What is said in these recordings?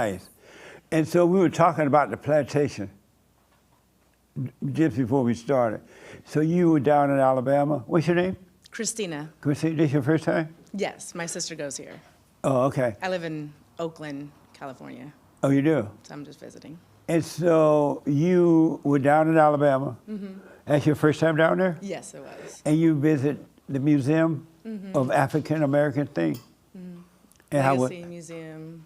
Nice. And so we were talking about the plantation just before we started. So you were down in Alabama. What's your name? Christina. Christina, this your first time? Yes, my sister goes here. Oh, okay. I live in Oakland, California, Oh, you do? so I'm just visiting. And so you were down in Alabama. Mm-hmm. That's your first time down there? Yes, it was. And you visit the Museum of African American thing? And Legacy Museum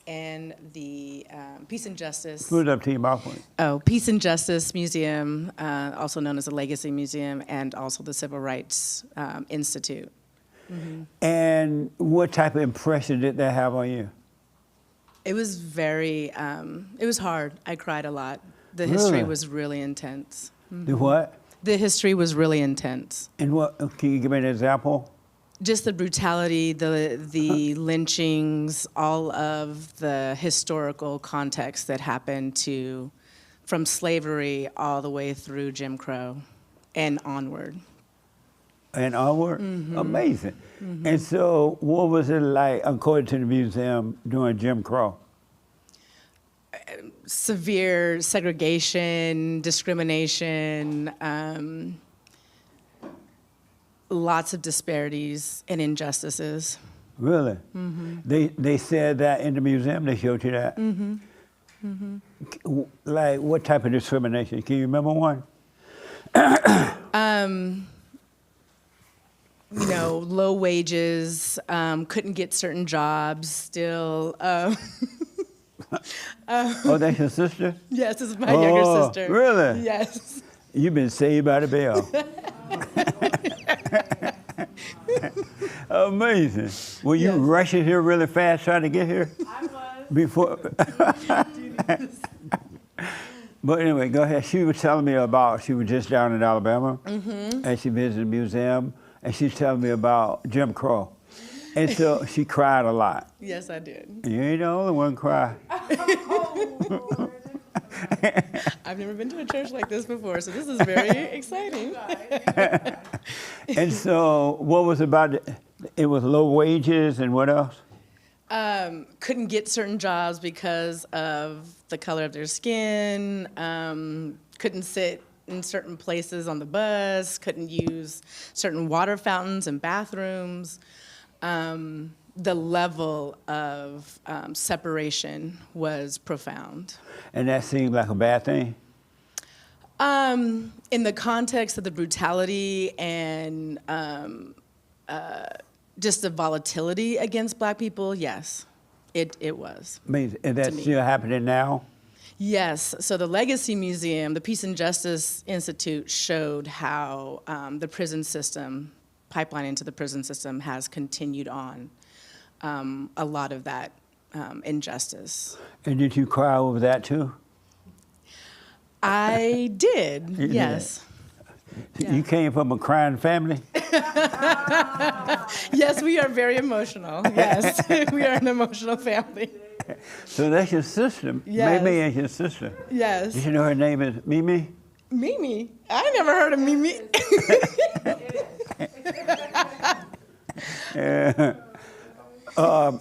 and the Peace and Justice. Put it up to your mouth. Oh, Peace and Justice Museum, also known as the Legacy Museum, and also the Civil Rights Institute. And what type of impression did that have on you? It was very, it was hard. I cried a lot. The history Really? was really intense. The what? The history was really intense. And what? Can you give me an example? Just the brutality, the lynchings, all of the historical context that happened from slavery all the way through Jim Crow and onward. And onward? Amazing. And so what was it like, according to the museum, during Jim Crow? Severe segregation, discrimination, lots of disparities and injustices. Really? They said that in the museum? They showed you that? Like, what type of discrimination? Can you remember one? You know, low wages, couldn't get certain jobs still. Oh, that's your sister? Yes, this is my younger sister. Really? Yes. You've been saved by the bell. Amazing. Were you rushing here really fast trying to get here? I was. Before. But anyway, go ahead. She was telling me about, she was just down in Alabama, and she visited the museum, and she's telling me about Jim Crow. And so she cried a lot. Yes, I did. You ain't the only one cry. I've never been to a church like this before, so this is very exciting. And so what was about it was low wages and what else? Couldn't get certain jobs because of the color of their skin, couldn't sit in certain places on the bus, couldn't use certain water fountains and bathrooms. The level of separation was profound. And that seemed like a bad thing? In the context of the brutality and just the volatility against Black people, yes, it was. Amazing. And that's still happening now? Yes. So the Legacy Museum, the Peace and Justice Institute showed how the prison system, pipeline into the prison system, has continued on a lot of that injustice. And did you cry over that too? I did, yes. Yeah. You came from a crying family? Yes, we are very emotional. Yes, we are an emotional family. So that's your sister. Yes. Mimi is your sister. Yes. Did you know her name is Mimi? Mimi? I never heard of Mimi.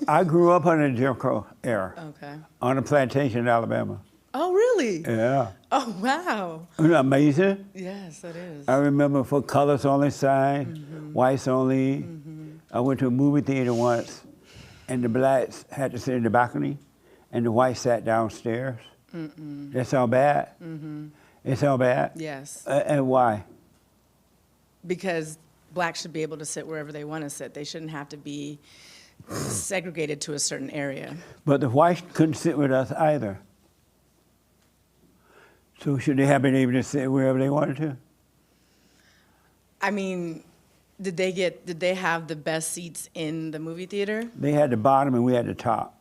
I grew up under the Jim Crow era. Okay. On a plantation in Alabama. Oh, really? Yeah. Oh, wow. Isn't that amazing? Yes, it is. I remember for colors only sign, whites only. I went to a movie theater once, and the blacks had to sit in the balcony, and the whites sat downstairs. That's all bad? It's all bad? Yes. And why? Because Blacks should be able to sit wherever they want to sit. They shouldn't have to be segregated to a certain area. But the whites couldn't sit with us either. So should they have been able to sit wherever they wanted to? I mean, did they have the best seats in the movie theater? They had the bottom and we had the top.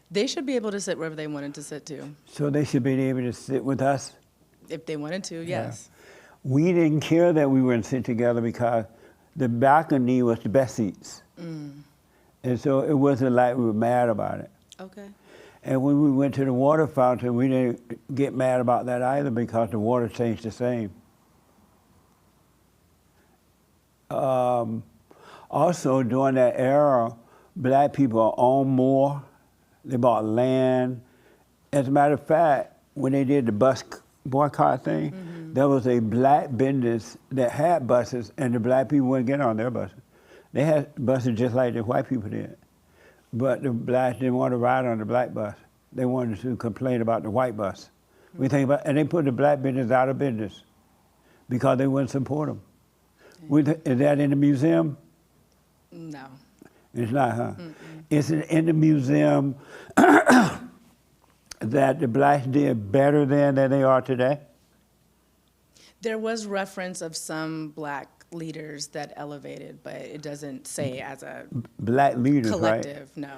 They should be able to sit wherever they wanted to sit too. So they should be able to sit with us? If they wanted to, yes. Yeah. We didn't care that we wouldn't sit together because the balcony was the best seats. And so it wasn't like we were mad about it. Okay. And when we went to the water fountain, we didn't get mad about that either because the water changed the same. Also, during that era, black people owned more. They bought land. As a matter of fact, when they did the bus boycott thing, there was a black business that had buses, and the black people wouldn't get on their buses. They had buses just like the white people did. But the blacks didn't want to ride on the black bus. They wanted to complain about the white bus. We think about, and they put the black business out of business because they wouldn't support them. Is that in the museum? No. It's not, huh? It's in the museum that the blacks did better than they are today? There was reference of some black leaders that elevated, but it doesn't say as a Black leaders, collective, right? no.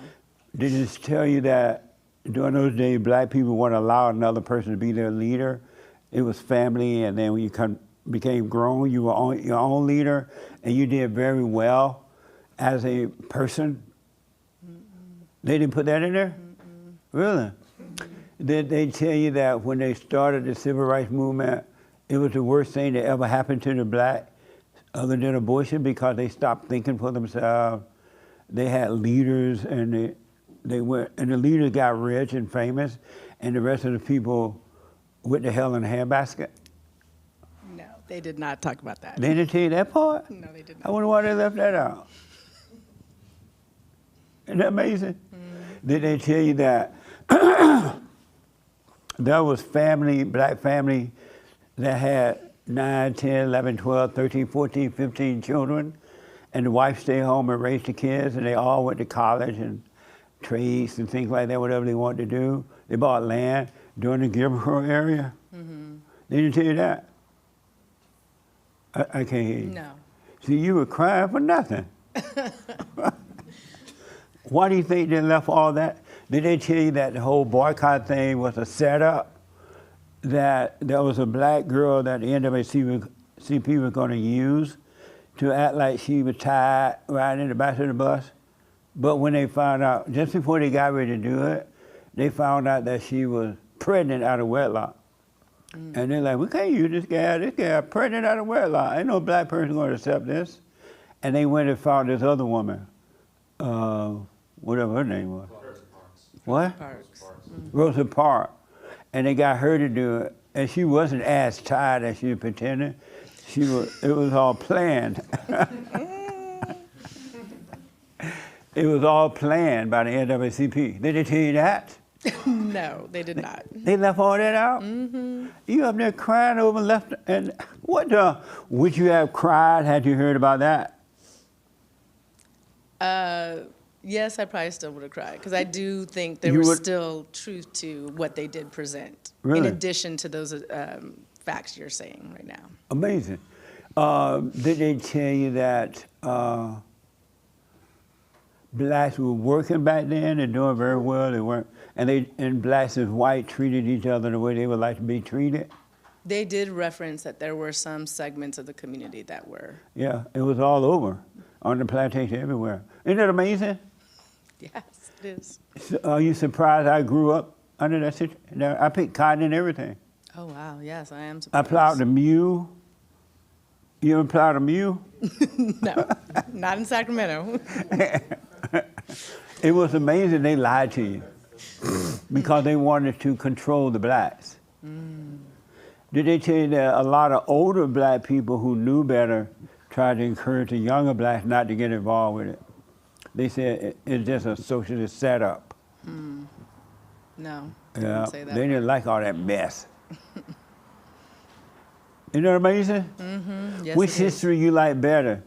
Did it tell you that during those days, black people wouldn't allow another person to be their leader? It was family, and then when you became grown, you were your own leader, and you did very well as a person? They didn't put that in there? Really? Did they tell you that when they started the civil rights movement, it was the worst thing that ever happened to the black, other than abortion, because they stopped thinking for themselves? They had leaders, and they went, and the leaders got rich and famous, and the rest of the people went to hell in a handbasket? No, they did not talk about that. They didn't tell you that part? No, they did I not. wonder why they left that out. Isn't that amazing? Did they tell you that there was black family that had 9, 10, 11, 12, 13, 14, 15 children, and the wife stayed home and raised the kids, and they all went to college and trades and things like that, whatever they wanted to do. They bought land during the Gilbert area. They didn't tell you that? I can't hear you. No. See, you were crying for nothing. Why do you think they left all that? Did they tell you that the whole boycott thing was a setup? That there was a black girl that the NAACP was going to use to act like she was tired riding in the back of the bus? But when they found out, just before they got ready to do it, they found out that she was pregnant out of wedlock. And they're like, we can't use this guy pregnant out of wedlock. Ain't no black person going to accept this. And they went and found this other woman, whatever her name was. What? Parks. Rosa Parks. And they got her to do it. And she wasn't as tired as she was pretending. It was all planned. It was all planned by the NAACP. Did they tell you that? No, they did not. They left all that out? You up there crying over left, and would you have cried had you heard about that? Yes, I probably still would have cried, because I do think there was still truth to what they did present, in addition to those facts you're saying right now. Amazing. Did they tell you that blacks were working back then and doing very well? They weren't, and blacks and white treated each other the way they would like to be treated? They did reference that there were some segments of the community that were. Yeah, it was all over, on the plantation, everywhere. Isn't that amazing? Yes, it is. So, are you surprised I grew up under that situation? I picked cotton and everything. Oh, wow, yes, I am I surprised. plowed the mule. You ever plowed a mule? No, not in Sacramento. It was amazing they lied to you because they wanted to control the blacks. Did they tell you that a lot of older black people who knew better tried to encourage the younger blacks not to get involved with it? They said it's just a socialist setup. No, they Yeah, didn't say that. they didn't like all that mess. Isn't that amazing? Yes, Which it is. history you like better?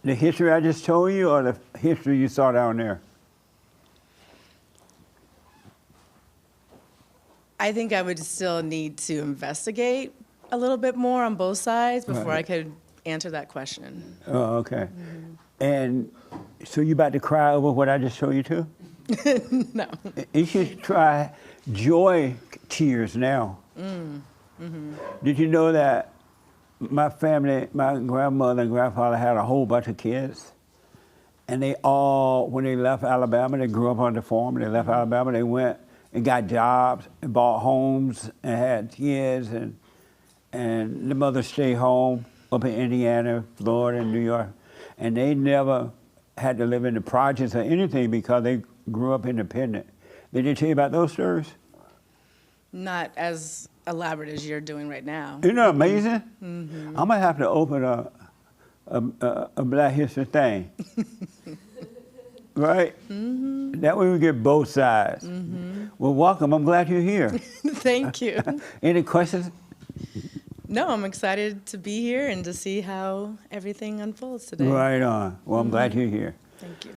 The history I just told you, or the history you saw down there? I think I would still need to investigate a little bit more on both sides before Right. I could answer that question. Oh, okay. And so you about to cry over what I just showed you too? No. You should try joy tears now. Did you know that my family, my grandmother and grandfather had a whole bunch of kids? And they all, when they left Alabama, they grew up on the farm, they left Alabama, they went and got jobs and bought homes and had kids, and the mother stayed home up in Indiana, Florida, and New York. And they never had to live in the projects or anything because they grew up independent. Did they tell you about those stories? Not as elaborate as you're doing right now. Isn't that amazing? Mm-hmm. I might have to open a Black History thing. Right? Mm-hmm. That way we get both sides. Mm-hmm. Well, welcome. I'm glad you're here. Thank you. Any questions? No, I'm excited to be here and to see how everything unfolds today. Right on. Well, I'm glad you're here. Thank you.